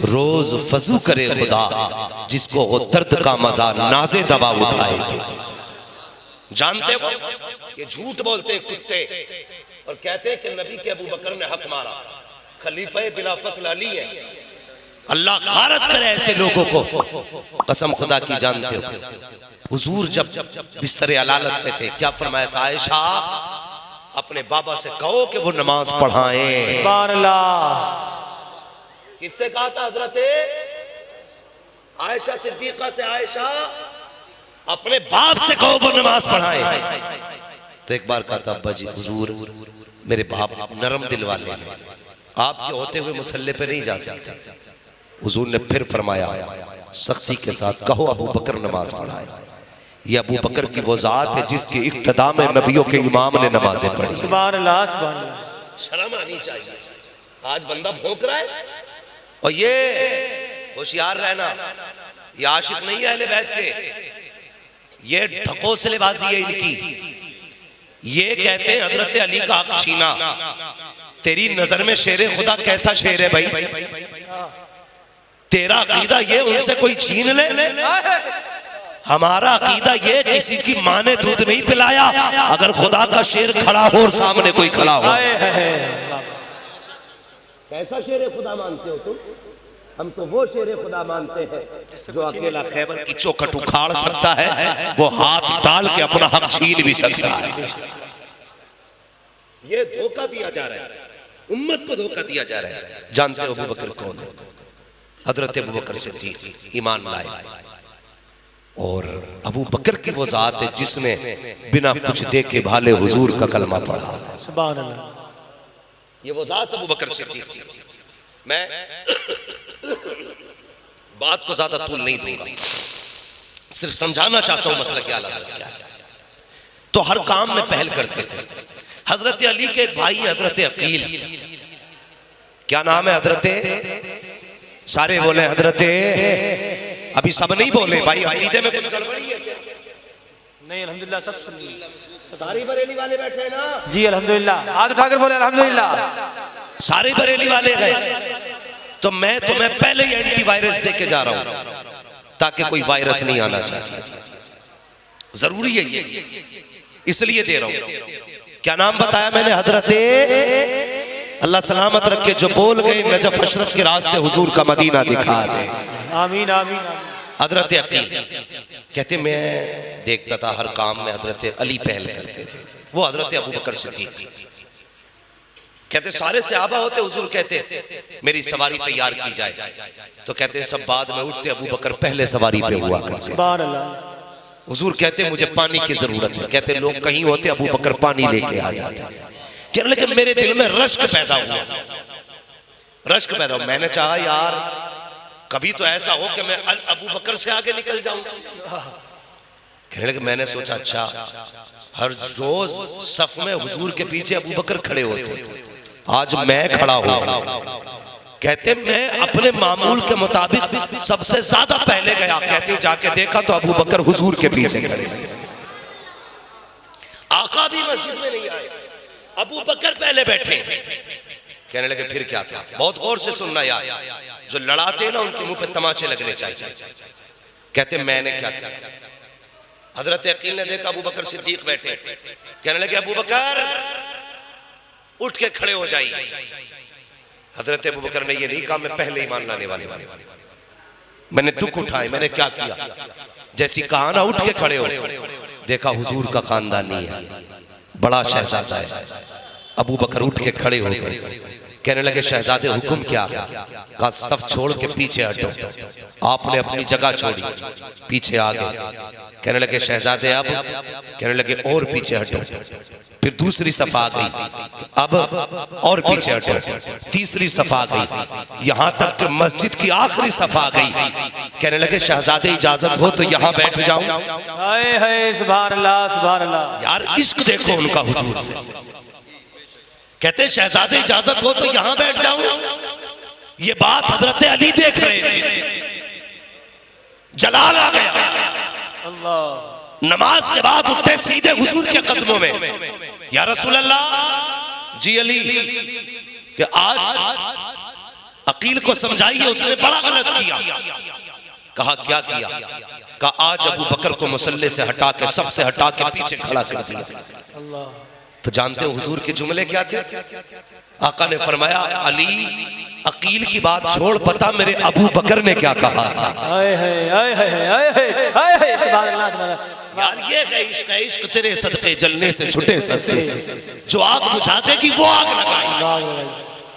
रोज फजू करे खुदा, जिसको हो दर्द का मजा नाज़े दवा उठाएगी। जानते हो ये झूठ बोलते कुत्ते और कहते हैं कि नबी के अबू बकर ने हक मारा, खलीफा बिला फसल अली है। अल्लाह गारत करे ऐसे लोगों को, कसम खुदा की। जानते हो हुजूर जब बिस्तर अलालत पे थे, क्या फरमाया था? आयशा, अपने बाबा से कहो कि वो नमाज पढ़ाएं। सुभान अल्लाह। किससे कहा था? हजरत आयशा सिद्दीका से। आयशा, अपने बाप से कहो वो नमाज पढ़ाएं। तो एक बार कहा था, अब्बा जी हुजूर मेरे बाप नरम दिल वाले हैं, आपके होते हुए मुसल्ले पे नहीं जा सकते। हुजूर ने फिर फरमाया सख्ती के साथ, कहो अबू बकर नमाज पढ़ाए। ये अबू बकर की वो जात है जिसके इक्तदा में नबियों के इमाम ने नमाजें पढ़ी। सुभान अल्लाह, सुभान अल्लाह। शर्म आनी चाहिए। आज बंदा भौंक रहा है। और ये होशियार रहना, ये आशिक नहीं है अहले बैत के, ये ढकोसलेबाजी है इनकी। ये कहते हैं हजरत अली का हक छीना। तेरी नजर में शेर खुदा कैसा शेर है भाई? तेरा अकीदा ये उनसे कोई छीन ले? हमारा अकीदा ये किसी की माँ ने दूध नहीं पिलाया, अगर खुदा का शेर खड़ा हो और सामने कोई खड़ा हो। कैसा शेर खुदा मानते हो तुम? हम तो वो शेर खुदा मानते हैं जो अकेला खैबर की चौखट उखाड़ सकता है, वो हाथ डाल के अपना हक छीन भी सकता है। ये धोखा दिया जा रहा है, उम्मत को धोखा दिया जा रहा है। जानते हो अबू बकर कौन है? हजरत अबू बकर सिद्दीक ईमान लाए। और अबू बकर की वो जात है जिसने बिना कुछ देखे भाले हुजूर का कलमा पढ़ा। सुभान अल्लाह। ये वो जात अबू बकर सिद्दीक। मैं बात को ज्यादा तूल नहीं दूंगा, सिर्फ समझाना चाहता हूं मसला क्या क्या है। तो हर काम में पहल करते थे। हजरत अली के एक भाई हजरत अकील, क्या नाम है? हजरत, सारे बोले हजरत, अभी सब नहीं बोले भाई, अकीदे में कुछ गड़बड़ी है क्या? नहीं, अल्हम्दुलिल्लाह सब सुन लिए। सारी बरेली वाले बैठे हैं ना? जी अल्हम्दुलिल्लाह। हाथ उठाकर बोले अल्हम्दुलिल्लाह। सारे बरेली वाले गए तो मैं तुम्हें पहले ही एंटीवायरस दे के जा रहा हूं ताकि कोई वायरस नहीं आना चाहिए। जरूरी है ये, इसलिए दे रहा हूं। क्या नाम बताया मैंने? हजरत, अल्लाह सलामत रखे, जो बोल गए नजफ अशरफ के रास्ते हुजूर का मदीना दिखा दे। आमीन आमीन। हजरत अकील कहते मैं देखता था हर काम में हजरत अली पहल करते थे, वो हजरत अबू बकर सिद्दीक। कहते सारे सहाबा होते, हुजूर कहते मेरी सवारी तैयार की जाए, तो कहते सब बाद में उठते, अबू बकर पहले सवारी पे हुआ करते। सुभान अल्लाह। हुजूर कहते मुझे पानी की जरूरत है। कहते लोग कहीं होते, अबू बकर पानी लेके आ जाते। कहने लगे मेरे दिल में रश्क पैदा हुआ, रश्क पैदा हुआ। मैंने चाहा यार कभी तो ऐसा हो कि मैं अबू बकर से आगे निकल जाऊं। कहने लगे मैंने सोचा अच्छा, हर रोज सफ में हुजूर के पीछे अबू बकर खड़े होते, आज मैं खड़ा हूं। कहते मैं अपने मामूल के मुताबिक सबसे ज्यादा पहले गया। कहते जाके देखा तो अबू बकर हुजूर के पीछे खड़े। आका भी मस्जिद में नहीं आए, अबू बकर पहले बैठे। कहने लगे फिर क्या था? बहुत गौर से सुनना यार, जो लड़ाते हैं ना उनके मुंह पे तमाचे लगने चाहिए। कहते मैंने क्या किया? हजरत अकील ने देखा अबू बकर सिद्दीक बैठे। कहने लगे अबू बकर उठ के खड़े हो जाइए। हजरत अबू बकर ने ये नहीं कहा मैं पहले ईमान लाने वाले, मैंने दुख उठाए, मैंने क्या किया? जैसी कहा ना उठ के खड़े हो, देखा हुजूर का खानदानी है, बड़ा शहजादा है। अबू बकर उठ के खड़े हो गए। कहने लगे शहजादे हुक्म क्या है? कहा सब छोड़ के पीछे हटो। आपने अपनी जगह छोड़ी, पीछे आ गए। कहने लगे शहजादे अब? कहने लगे और पीछे हटो। फिर दूसरी सफा आ गई, अब और पीछे हटो। तीसरी सफा आ गई, यहां तक कि मस्जिद की आखिरी सफा आ गई। कहने लगे शहजादे इजाजत हो तो यहां बैठ जाऊं। हाय हाय सुभान अल्लाह सुभान अल्लाह। यार इश्क देखो उनका हुजूर से। कहते शहजादे इजाजत हो तो यहां बैठ जाऊं। ये बात हजरत अली देख रहे थे, जलाल आ गया। अल्लाह। नमाज के बाद उठे सीधे हुजूर के कदमों में, या रसूल अल्लाह जी अली कि आज अकील को समझाइए, उसने बड़ा गलत किया। कहा क्या किया? कहा आज अबू बकर को मुसल्ले से हटा के, सबसे हटा के पीछे खड़ा कर दिया। अल्लाह। तो जानते हो हुजूर के जुमले क्या थे? आका ने फरमाया अली अकील की बात छोड़, पता मेरे अबू बकर ने क्या कहा था। हाय हाय हाय हाय हाय हाय हाय सुभान अल्लाह सुभान अल्लाह। यार ये है इश्क, इश्क तेरे सदके जलने से छुटे सस्ते, जो आग बुझा देगी वो आग लगाई।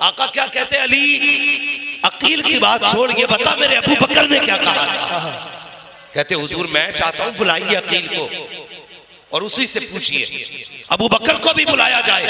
आका क्या कहते अली अकील की बात छोड़, ये बता मेरे अबू बकर ने क्या कहा था। कहते हुजूर मैं चाहता हूं बुलाइए अकील को और उसी से पूछिए। अबू बकर को भी बुलाया जाए।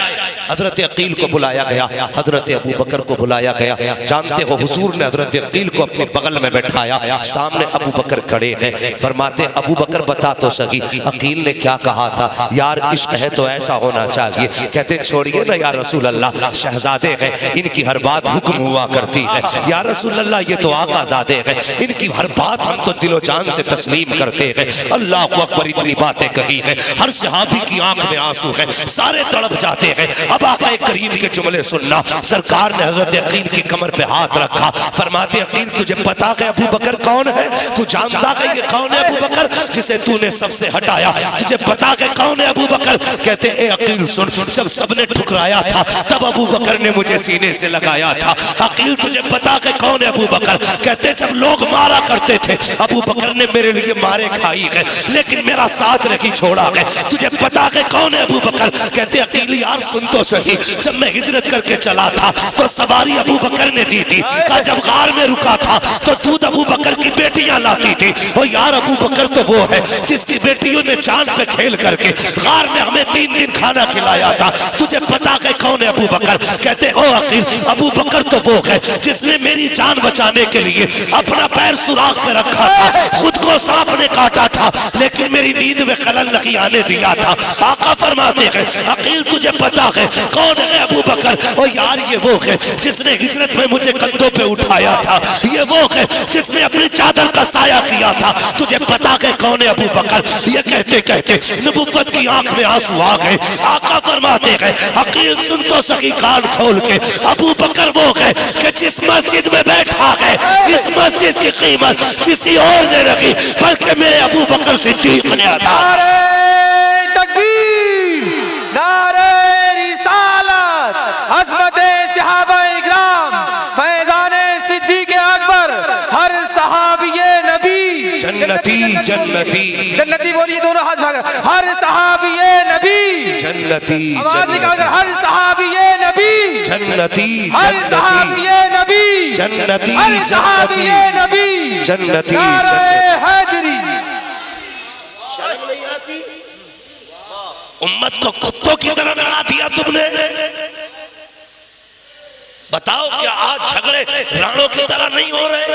हजरत अकील को बुलाया गया, हजरत अबू बकर को बुलाया गया। जानते हो हुजूर ने हजरत अकील को अपने बगल में बैठाया, सामने अबू बकर खड़े हैं। फरमाते अबू बकर बता तो सही अकील ने क्या कहा था। यार इश्क है तो ऐसा होना चाहिए। कहते छोड़िए ना या रसूल अल्लाह, शहजादे हैं, इनकी हर बात हुक्म हुआ करती है। या रसूल अल्लाह ये तो आकाजादे हैं, इनकी हर बात हम तो दिलो जान से तस्लीम करते हैं। अल्लाह अकबर इतनी बातें कही है, हर सहाबी की आंख में आंसू है, सारे तड़प जाते हैं। अब आका करीम के जुमले सुनना। सरकार ने हजरत अकील की कमर पे हाथ रखा, फरमाते अकील तुझे पता है अबू बकर कौन है? तू जानता है ये कौन है अबू बकर जिसे तूने सबसे हटाया? तुझे पता है कौन है अबू बकर? कहते ए अकील सुन, जब सबने ठुकराया था तब अबू बकर ने मुझे सीने से लगाया था। अकील तुझे पता है कौन है अबू बकर? कहते जब लोग मारा करते थे अबू बकर ने मेरे लिए मारे खाई है, लेकिन मेरा साथ नहीं छोड़ा है। तुझे पता है कौन है अबू बकर? कहते अकील यार सुन तो सही, जब मैं हिजरत करके चला था तो सवारी अबू बकर ने दी थी। कहा जब गार में रुका था तो दूध अबू बकर की बेटियां लाती थी। और यार अबू बकर तो वो है जिसकी बेटियों ने चांद पे खेल करके गार में हमें 3 दिन खाना खिलाया था। तुझे पता है कौन है अबू बकर? कहते ओ अकील अबू बकर तो वो है जिसने मेरी जान बचाने के लिए अपना पैर सुराख पे रखा था, खुद को सांप ने काटा था लेकिन मेरी नींद में खलल नहीं आने दिया था। आका फरमाते हैं अकील तुझे पता है कौन है अबू बकर? और यार ये वो है जिसने हिजरत में मुझे कंधों पे उठाया था, ये वो है जिसने अपनी चादर का साया किया था। तुझे पता है कौन है अबू बकर? ये कहते कहते नबुव्वत की आंख में आंसू आ गए। आका फरमाते हैं अकील सुन तो सही कान खोल के, अबू बकर वो है कि जिस मस्जिद में बैठा है इस मस्जिद की कीमत किसी और ने रखी बल्कि मेरे अबू बकर सिद्दीक ने अदा। तकबीर, नारे रिसालत, अज़मते सहाबा-ए-किराम, फैज़ाने सिद्दीक़ अकबर, हर सहाबिये नबी जन्नती जन्नती जन्नती बोलिए दोनों हाथ उठाकर, हर सहाबिये नबी जन्नती आवाज निकालकर, हर सहाबिये नबी जन्नती हर सहाबिये नबी जन्नती हर सहाबिये नबी जन्नती नारे हैदरी। शर्म नहीं आती? उम्मत को कुत्तों की तरह लड़ा दिया तुमने। बताओ क्या आज झगड़े राणों की तरह नहीं हो रहे?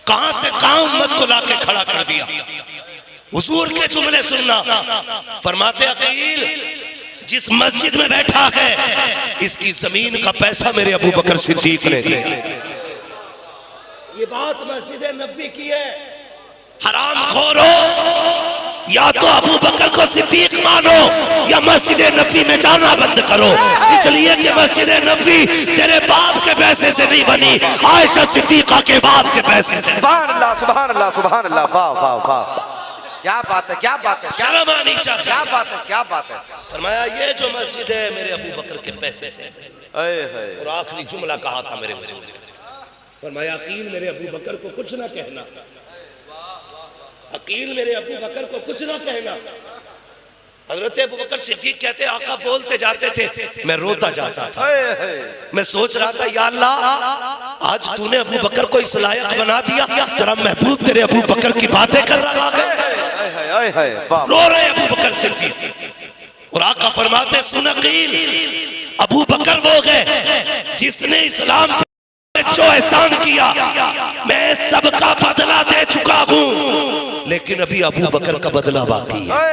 कहां से कहां उम्मत को लाके खड़ा कर दिया। हुजूर के जुमले सुनना। फरमाते अकील जिस मस्जिद में बैठा है इसकी जमीन का पैसा मेरे अबू बकर सिद्दीक ने दिया। ये बात मस्जिद नबी की है। हराम खोरो, या तो अबू बकर को सिद्दीक मानो या मस्जिद नबी में जाना बंद करो। इसलिए कि मस्जिद नबी तेरे बाप के पैसे से नहीं बनी, आयशा सिद्दीका के बाप के पैसे से। सुभान अल्लाह सुभान अल्लाह सुभान अल्लाह। वाह वाह वाह, क्या बात है क्या बात है, शर्म आनी चाहिए। क्या बात है क्या बात है। फरमाया ये जो मस्जिद है मेरे अबू बकर के पैसे से। और आखिरी जुमला कहा था मेरे हुजूर ने, फरमाया अकील मेरे अबू बकर को कुछ ना कहना, अकील मेरे अबू बकर को कुछ ना कहना। हजरत अबू बकर सिद्दीक कहते आका बोलते जाते थे, मैं रोता जाता था। मैं सोच रहा था या अल्लाह आज तूने अबू बकर को इस लायक बना दिया, तेरा महबूब तेरे अबू बकर की बातें कर रहा है। रो रहे अबू बकर सिद्दीक और आका फरमाते सुन अकील, अबू बकर वो गए जिसने इस्लाम पे जो एहसान किया मैं सबका बदला दे चुका हूँ, लेकिन अभी अबू बकर का बदला बाकी है।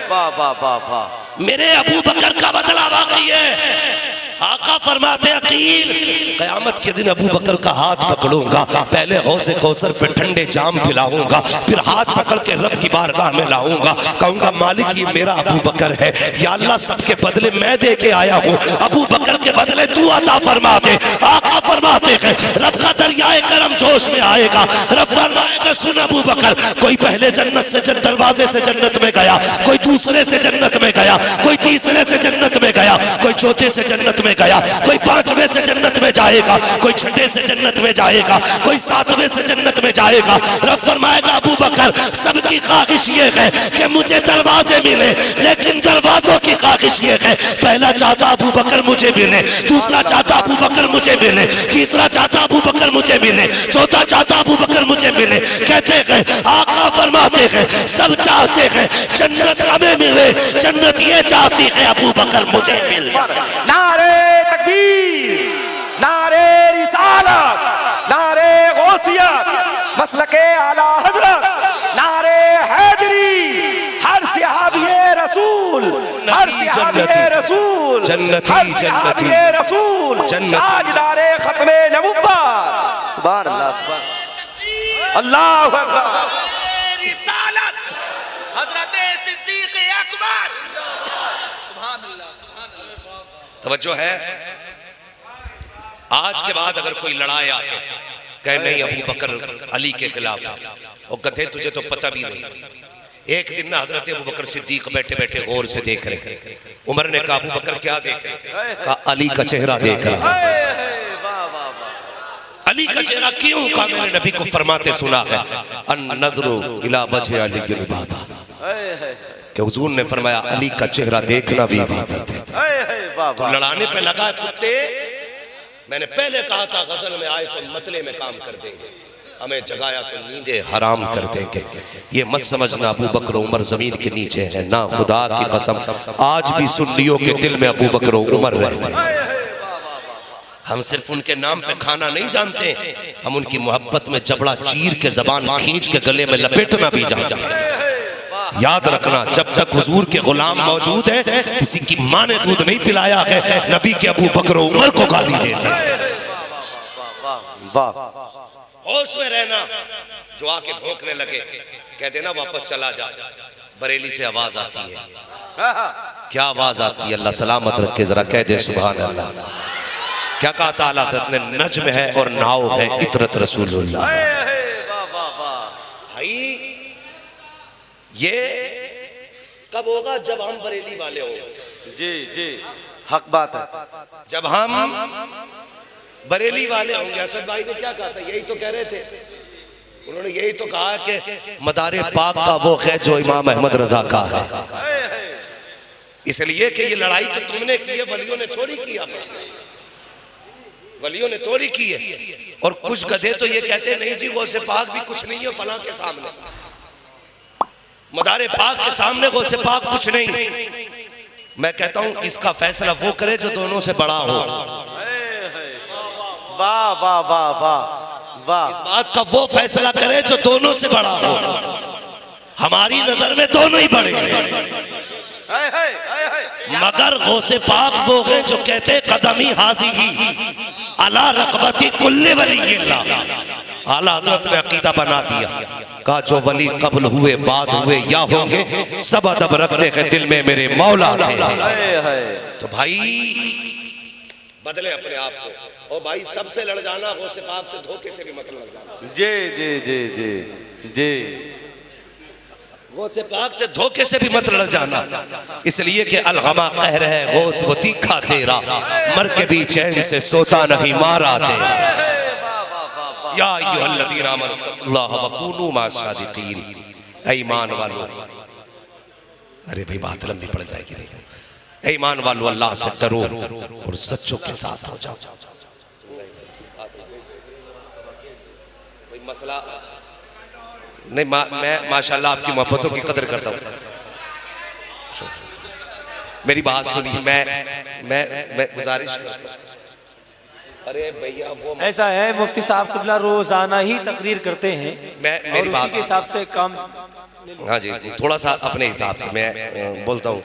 वाह वाह वाह वाह, मेरे अबू बकर का बदला बाकी है। आका फरमाते अकील कयामत के दिन अबू बकर का हाथ पकड़ूंगा, पहले हौज़े कौसर पे ठंडे जाम पिलाऊंगा, फिर हाथ पकड़ के रब की बारगाह में लाऊंगा, कहूंगा मालिक ये मेरा अबू बकर है, या अल्लाह सबके बदले मैं दे के आया हूँ, अबू बकर के बदले तू अता फरमा दे। आका फरमाते हैं रब का दरियाए करम जोश में आएगा, रब फरमाएगा सुन अबू बकर, कोई पहले जन्नत से दरवाजे से जन्नत में गया, कोई दूसरे से जन्नत में गया, कोई तीसरे से जन्नत में गया, कोई चौथे से जन्नत में गया, कोई पांचवें से जन्नत में जाएगा, कोई छठे से जन्नत में जाएगा, कोई सातवें से जन्नत में जाएगा। रब फरमाएगा अबू बकर सबकी ख्वाहिश ये है कि मुझे दरवाजे मिले, लेकिन दरवाजों की ख्वाहिश ये है पहला चाहता अबू बकर मुझे मिले, दूसरा चाहता अबू बकर मुझे मिले, तीसरा चाहता अबू बकर मुझे मिले, चौथा चाहता अबू बकर मुझे मिले। कहते हैं आका फरमाते हैं सब चाहते हैं जन्नत हमें मिले, जन्नत ये चाहती है अबू बकर मुझे मिले। नारे तकबीर, नारे रिसालत, नारे गौसियत, मसलके आला हजरत, नारे हैदरी, हर सहाबिये रसूल, हर सहाबिये रसूल, जन्नती जन्नती रसूल, ताजदारे खत्मे नबुव्वत। सुभान अल्लाह, सुभान अल्लाहु अकबर। रिसालत हजरत सिद्दीक अकबर। सुभान अल्लाह, सुभान अल्लाह। तवज्जो है। आज के बाद अगर कोई लड़ाई आके कहे नहीं अबू बकर अली के खिलाफ है, और गधे तुझे तो पता भी नहीं। एक दिन ना हजरत अबू बकर सिद्दीक बैठे बैठे गौर से देख रहे, उमर ने कहा अबू बकर क्या देख रहे? कहा अली का चेहरा देख रहा। अली का चेहरा क्यों? कहा मैंने नबी को फरमाते सुना है अन नज़रु इला वजह अली की इबादत, कि हुजूर ने फरमाया अली का चेहरा देखना भी इबादत है। तो लड़ाने पे लगा कुत्ते, मैंने पहले कहा था गजल में आए तो मतले में काम कर देंगे, हमें जगाया तो नींदे हराम कर देंगे। ये मत समझना अबू बकर उमर जमीन के नीचे है ना, खुदा की कसम आज भी सुन्नियों के दिल में अबू बकर उमर रहते हैं। हम सिर्फ उनके नाम पे खाना नहीं जानते, हम उनकी मोहब्बत में जबड़ा चीर के जबान खींच के गले में लपेटना भी जानते हैं। याद रखना जब तक हुजूर के गुलाम मौजूद है, किसी की माँ ने दूध नहीं पिलाया है नबी के अबू बकर उमर को गाली दे सकते। होश में रहना, जो आके भौंकने लगे कह देना वापस चला जा। बरेली से आवाज आती है, क्या आवाज आती है? अल्लाह सलामत रखे, जरा कह दे सुभान अल्लाह। क्या कहा ताला ने? नज्म है और नाव है इतरत रसूलुल्लाह। भाई ये कब होगा? जब हम बरेली वाले होंगे। जी जी, हक बात है। जब हम बरेली वाले होंगे। असद भाई ने क्या कहा था? यही तो कह रहे थे, उन्होंने यही तो कहा कि मदारे पाक का वो है जो इमाम अहमद रजा का है। इसलिए कि ये लड़ाई तो तुमने की है, वलियों ने थोड़ी की, वलियों ने थोड़ी की है। और कुछ गधे तो ये कहते नहीं जी गौसे पाक भी कुछ नहीं है फलां के सामने, मदारे पाक के सामने गौसे पाक कुछ नहीं। मैं कहता हूं इसका फैसला वो करे जो दोनों से बड़ा हो। वाह वाह वाह वाह वाह, इस बात का वो फैसला करे जो दोनों से बड़ा हो। हमारी नजर में दोनों ही बड़े हैं, मगर गौसे पाक वो है जो कहते कदमी हाजी ही अला रकबती कुल्ले वलीयिल्लाह। आला हजरत ने अकीदा बना दिया, कहा जो वली कब्ल हुए बाद हुए या होंगे सब अदब रखते हैं दिल में मेरे मौला थे। तो भाई बदले अपने आप को, और भाई सबसे लड़ जाना, गौसे पाक से धोखे से भी मत लड़ जाना। जी जी जी जी जी, गौसे पाक से धोखे से भी मत लड़ जाना, इसलिए कि अलगमा कह रहे गौस वो तीखा तेरा, मर के भी चैन से सोता नहीं मारा तेरा। या अय्युहल्लज़ीना आमनू तक़ुल्लाह व कूनू मअस सादिक़ीन। ऐ ईमान वालों, अरे भाई बात लंबी पड़ जाएगी नहीं। ऐ ईमान वालों, अल्लाह से डरो और सच्चों के साथ हो जाओ। मसला नहीं, मैं माशाल्लाह आपकी मोहब्बतों की कदर करता हूँ। मेरी बात सुनिए, मैं गुजारिश करता हूँ। अरे भैया वो ऐसा है, मुफ्ती साहब क़िबला रोजाना ही तकरीर करते हैं मेरी और उसी बात के हिसाब से काम। हाँ जी, थोड़ा सा अपने हिसाब से मैं बोलता हूँ।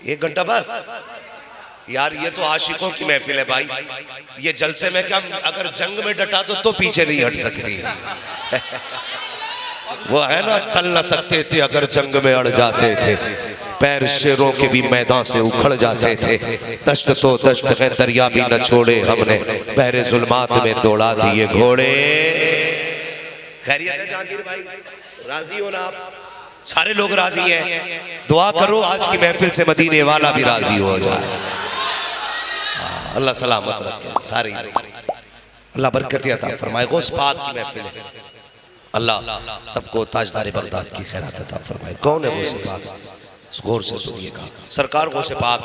1 घंटा बस यार, ये तो आशिकों की महफिल है भाई। ये जलसे में क्या, अगर जंग में डटा तो पीछे नहीं हट सकती। वो है ना, टल न सकते थे अगर जंग में अड़ जाते थे, पैर शेरों के भी मैदान से उखड़ जाते थे। दश्त तो दश्त है, दरिया भी न छोड़े हमने, बहरे जुल्मात में दौड़ा दिए घोड़े। खैरियत है जहांगीर भाई, राजी हो ना आप? सारे लोग राजी हैं। दुआ करो आज की महफिल से मदीने वाला भी राजी हो जाए। अल्लाह सलामत रखे सारी, अल्लाह बरकत अता फरमाए। गौस पाक की महफिल है, अल्लाह सबको ताजदार बगदाद की खैरात अता फरमाए। कौन है गौस पाक? गौर से सुनिएगा। सरकार गौस पाक,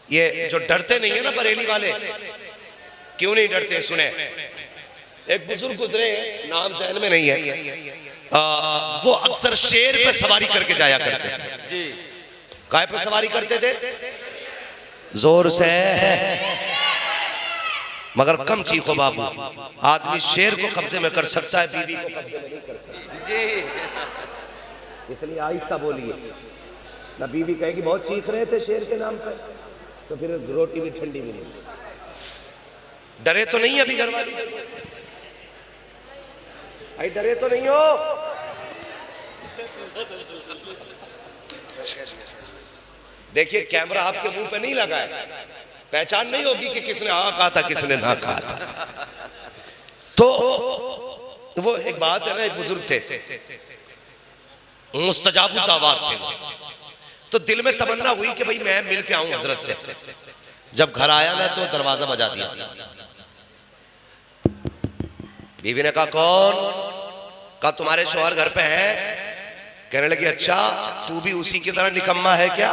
ये जो डरते नहीं है ना बरेली वाले, क्यों नहीं डरते? सुने, एक बुजुर्ग गुजरे, नाम जहन में नहीं है, वो अक्सर शेर पे सवारी करके जाया करते थे जी। काय पे सवारी करते थे? जोर से, मगर कम चीखो बाबू। आदमी शेर को कब्जे में कर सकता है, बीवी को कब्जे में नहीं कर सकता जी। इसलिए आहिस्ता बोलिए ना। बीवी कहेगी बहुत चीख रहे थे शेर के नाम पर, तो फिर रोटी भी ठंडी भी नहीं। डरे तो नहीं अभी घर वाली? भाई डरे तो नहीं हो? देखिए कैमरा आपके मुंह पे नहीं लगा है, पहचान नहीं होगी कि किसने हाँ कहा था किसने ना कहा था। तो वो एक बात है ना, एक बुजुर्ग थे, मुस्तजाबु दावत थे, तो दिल में तमन्ना हुई कि भाई मैं मिल के आऊं हजरत से। जब घर आया ना तो दरवाजा बजा दिया। बीवी ने कहा कौन? कहा तुम्हारे शौहर घर पे है। कहने लगी अच्छा, तू भी उसी की तरह निकम्मा है क्या?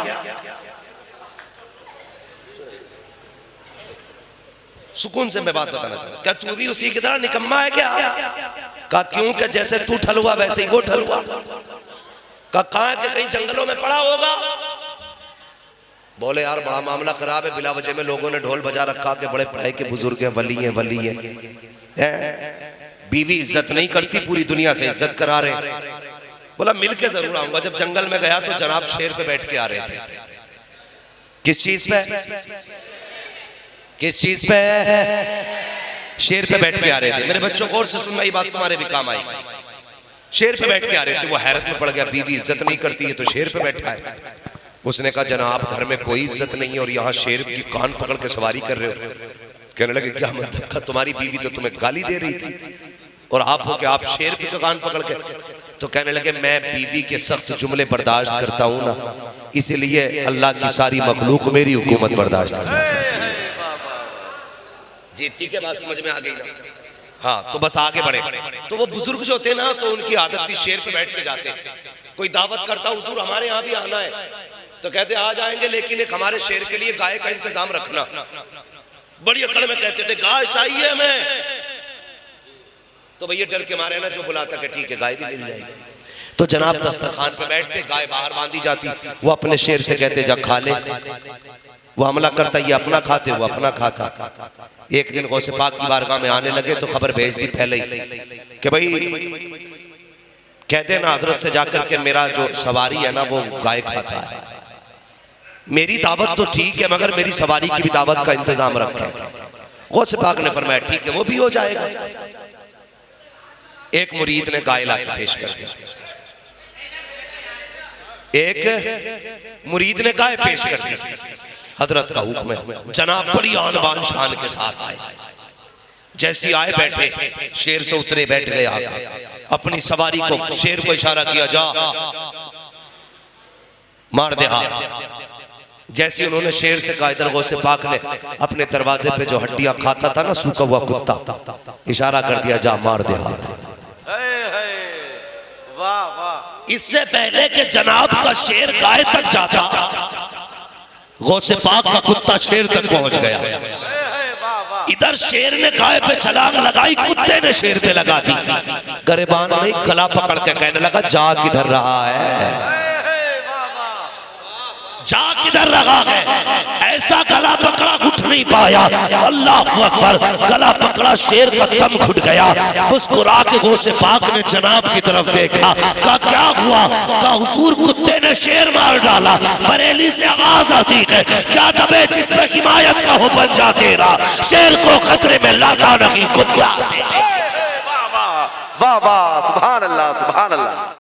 सुकून से मैं बात बताना चाहता हूं, क्या तू भी उसी की तरह निकम्मा है क्या? कहा क्यों? कि जैसे तू ठलुआ वैसे ही वो ठलुआ। कहा कहां के कहीं जंगलों में पड़ा होगा। बोले यार बड़ा मामला खराब है, बिला वजह में लोगों ने ढोल बजा रखा के बड़े पढ़ाई के बुजुर्ग हैं, वली हैं, वली हैं। बीवी इज्जत नहीं करती, पूरी दुनिया से इज्जत करा रहे। बोला मिल के जरूर आऊंगा। जब जंगल में गया तो जनाब शेर पे बैठ के आ रहे थे। किस चीज पे? किस चीज पे? शेर पे बैठ के आ रहे थे। मेरे बच्चों गौर से सुनना, ये बात तुम्हारे भी काम आई। शेर पे बैठ के आ रहे थे। वो हैरत में पड़ गया, बीवी इज्जत नहीं करती है तो शेर पे बैठा है। उसने कहा जनाब घर में कोई इज्जत नहीं है और यहाँ शेर की कान पकड़ के सवारी कर रहे हो। कहने लगे क्या मतलब? का तुम्हारी बीवी तो तुम्हें गाली दे रही थी और आप हो कि आप शेर की कान पकड़ के। तो कहने लगे मैं बीवी के सख्त जुमले बर्दाश्त करता हूं ना, इसीलिए अल्लाह की सारी मखलूक मेरी हुकूमत बर्दाश्त करती है। जी ठीक है, बात समझ में आ गई ना? हाँ तो बस आगे बढ़े। तो वो बुजुर्ग जो थे ना, तो उनकी आदत थी शेर पे बैठ के जाते। कोई दावत करता हुजूर हमारे यहाँ भी आना है, तो कहते आ जाएंगे, लेकिन एक हमारे शेर के लिए गाय का इंतजाम रखना। बड़ी अकड़ में कहते थे गाय चाहिए हमें। तो भैया डर के मारे ना जो बुलाता कि ठीक है गाय भी मिल जाएगी। तो जनाब दस्तरखान पे बैठते, गाय बाहर बांधी जाती, वो अपने शेर से कहते जा खा ले। वो हमला करता, ये अपना खाते, वो अपना खाता। एक दिन गौसे पाक की बारगाह में आने लगे तो खबर भेज दी पहले ही कि भाई कहते ना हजरत से जाकर के मेरा जो सवारी है ना वो गाय खाता है। मेरी दावत तो ठीक है मगर मेरी सवारी की भी दावत का इंतजाम रखें। गौसे पाक ने फरमाया ठीक है वो भी हो जाएगा। एक मुरीद ने गाय लाके पेश कर दी। एक मुरीद ने गाय पेश कर दी। हजरत का हुक्म है। जनाब बड़ी आन बान शान के साथ आए। जैसी आए बैठे, शेर से उतरे, बैठ गए आगे। अपनी सवारी को, शेर को इशारा किया जा मार दे हाथ। जैसे उन्होंने शेर से कहा, इधर गौसे पाक ने अपने दरवाजे पे जो हड्डियां खाता था ना सूखा हुआ कुत्ता, इशारा कर दिया जा मार दे हाथ। वाह वाह इससे पहले कि जनाब का शेर गाय तक जाता, गौसे पाक का कुत्ता शेर तक पहुंच गया। इधर शेर ने गाय पे छलांग लगाई, कुत्ते ने शेर पे लगा दी। गरेबान ने गला पकड़ के कहने लगा जा किधर रहा है, जा किधर रहा है। ऐसा गला पकड़ा, उठ नहीं पाया। अल्लाह अकबर, गला पकड़ा, शेर का दम घुट गया। मुस्कुरा के गौसे पाक ने जनाब की तरफ देखा, कहा क्या हुआ? कहा हुजूर कुत्ते ने शेर मार डाला। बरेली से आवाज आती है, क्या दबे जिस पे हिमायत का हो बन जा तेरा, शेर को खतरे में लाता नहीं कुत्ता। वाह वाह, सुभान अल्लाह, सुभान अल्लाह।